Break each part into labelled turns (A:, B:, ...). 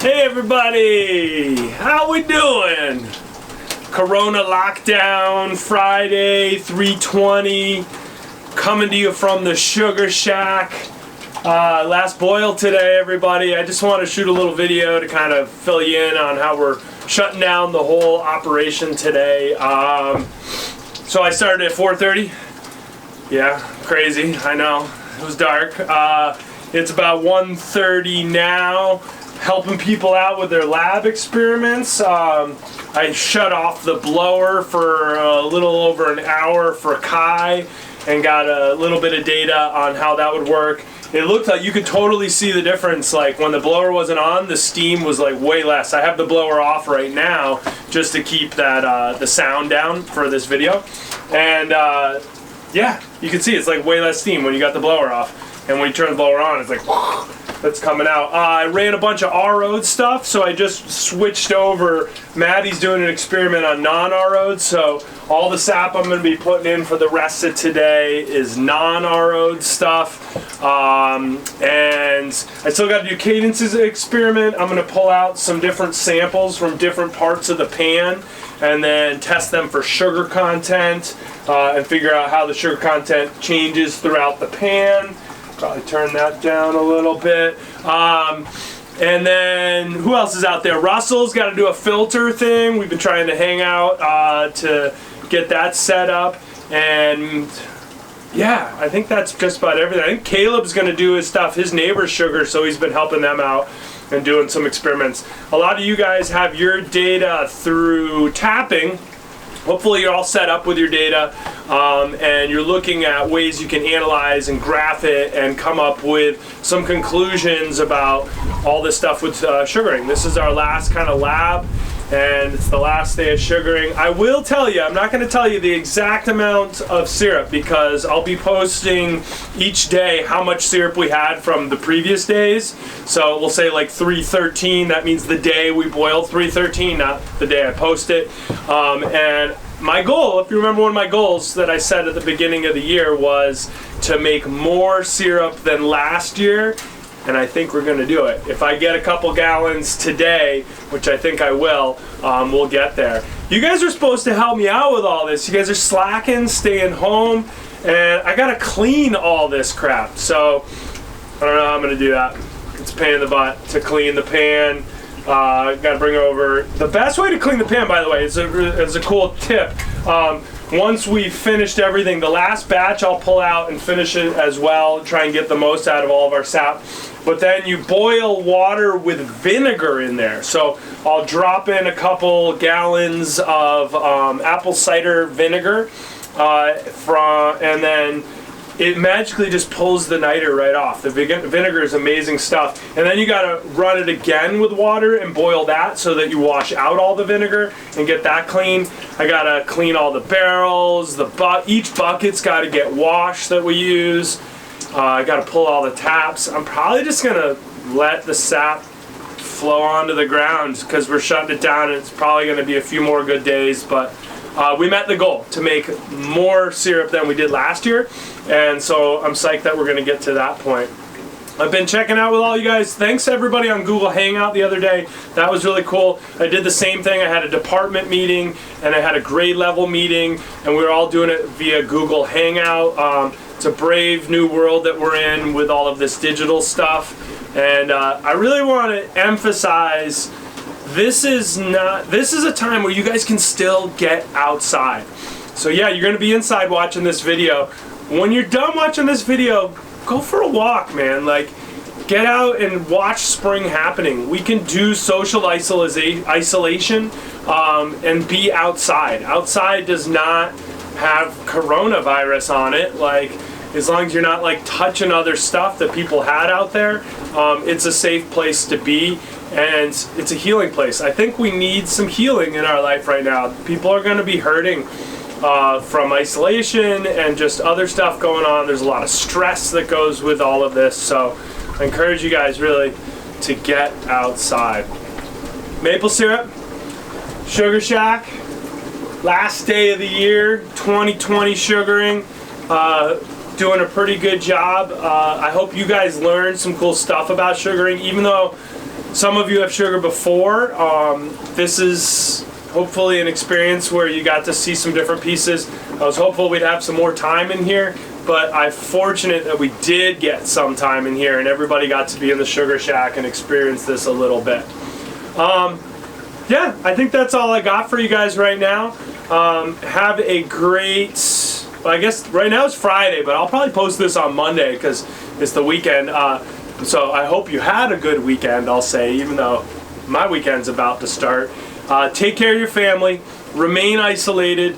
A: Hey everybody, how we doing? Corona lockdown, Friday, 3/20, coming to you from the Sugar Shack. Last boil today, everybody. I just want to shoot a little video to kind of fill you in on how we're shutting down the whole operation today. So I started at 4:30. Yeah, crazy, I know. It was dark. It's about 1:30 now. Helping people out with their lab experiments. I shut off the blower for a little over an hour for Kai and got a little bit of data on how that would work. It looked like you could totally see the difference. Like when the blower wasn't on, the steam was like way less. I have the blower off right now just to keep that the sound down for this video. And yeah, you can see it's like way less steam when you got the blower off. And when you turn the blower on, it's like that's coming out. I ran a bunch of R-Road stuff, so I just switched over. Maddie's doing an experiment on non-R-Road, so all the sap I'm going to be putting in for the rest of today is non-R-Road stuff. And I still got to do Cadence's experiment. I'm going to pull out some different samples from different parts of the pan and then test them for sugar content and figure out how the sugar content changes throughout the pan. Probably turn that down a little bit. And then who else is out there? Russell's got to do a filter thing. We've been trying to hang out to get that set up. And yeah, I think that's just about everything. I think Caleb's going to do his stuff, his neighbor's sugar, so he's been helping them out and doing some experiments. A lot of you guys have your data through tapping. Hopefully you're all set up with your data and you're looking at ways you can analyze and graph it and come up with some conclusions about all this stuff with sugaring. This is our last kind of lab and it's the last day of sugaring. I will tell you, I'm not going to tell you the exact amount of syrup because I'll be posting each day how much syrup we had from the previous days. So we'll say like 313, that means the day we boiled 313, not the day I post it. And my goal, if you remember one of my goals that I said at the beginning of the year was to make more syrup than last year. And I think we're going to do it. If I get a couple gallons today, which I think I will, we'll get there. You guys are supposed to help me out with all this. You guys are slacking, staying home, and I got to clean all this crap. So I don't know how I'm going to do that. It's a pain in the butt to clean the pan. Got to bring over. The best way to clean the pan, by the way, is a cool tip. Once we've finished everything, the last batch I'll pull out and finish it as well, try and get the most out of all of our sap. But then you boil water with vinegar in there. So I'll drop in a couple gallons of apple cider vinegar and then it magically just pulls the niter right off. The vinegar is amazing stuff. And then you gotta run it again with water and boil that so that you wash out all the vinegar and get that clean. I gotta clean all the barrels, each bucket's gotta get washed that we use. I gotta pull all the taps. I'm probably just gonna let the sap flow onto the ground because we're shutting it down and it's probably gonna be a few more good days, but we met the goal to make more syrup than we did last year, and so I'm psyched that we're going to get to that point. I've been checking out with all you guys. Thanks everybody on Google Hangout the other day. That was really cool. I did the same thing. I had a department meeting and I had a grade level meeting, and we were all doing it via Google Hangout. It's a brave new world that we're in with all of this digital stuff, and I really want to emphasize this is a time where you guys can still get outside. So yeah, you're gonna be inside watching this video. When you're done watching this video, go for a walk, man. Like, get out and watch spring happening. We can do social isolation and be outside. Outside does not have coronavirus on it. Like, as long as you're not like touching other stuff that people had out there, it's a safe place to be. And it's a healing place. I think we need some healing in our life right now. People are going to be hurting from isolation and just other stuff going on. There's a lot of stress that goes with all of this. So I encourage you guys really to get outside. Maple syrup, Sugar Shack, last day of the year, 2020 sugaring. Doing a pretty good job. I hope you guys learned some cool stuff about sugaring, even though some of you have sugar before. This is hopefully an experience where you got to see some different pieces. I was hopeful we'd have some more time in here, but I'm fortunate that we did get some time in here and everybody got to be in the Sugar Shack and experience this a little bit. Yeah, I think that's all I got for you guys right now. Have a great, well, I guess right now it's Friday, but I'll probably post this on Monday because it's the weekend. So I hope you had a good weekend, I'll say, even though my weekend's about to start. Take care of your family, remain isolated,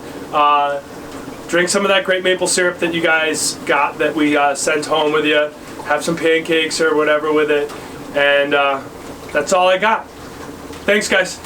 A: drink some of that great maple syrup that you guys got that we sent home with you, have some pancakes or whatever with it, and that's all I got. Thanks, guys.